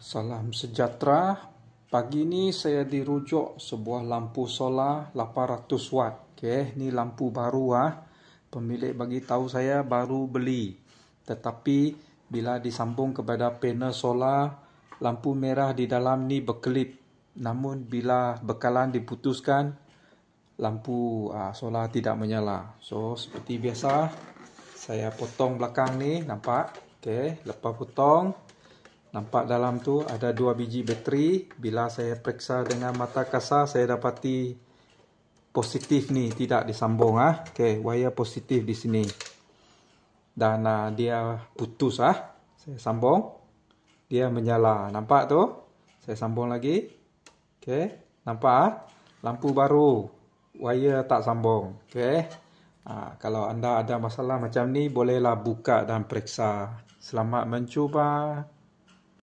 Salam sejahtera. Pagi ni saya dirujuk sebuah lampu solar 800 watt. Okey, ni lampu baru Pemilik bagi tahu saya baru beli. Tetapi bila disambung kepada panel solar, lampu merah di dalam ni berkelip. Namun bila bekalan diputuskan, lampu solar tidak menyala. So seperti biasa, saya potong belakang ni, nampak? Okey, lepas potong, nampak dalam tu ada 2 biji bateri. Bila saya periksa dengan mata kasar, saya dapati positif ni tidak disambung Okey, wire positif di sini. Dan dia putus Saya sambung, dia menyala. Nampak tu? Saya sambung lagi. Okey, nampak lampu baru, wire tak sambung. Okey. Kalau anda ada masalah macam ni, bolehlah buka dan periksa. Selamat mencuba.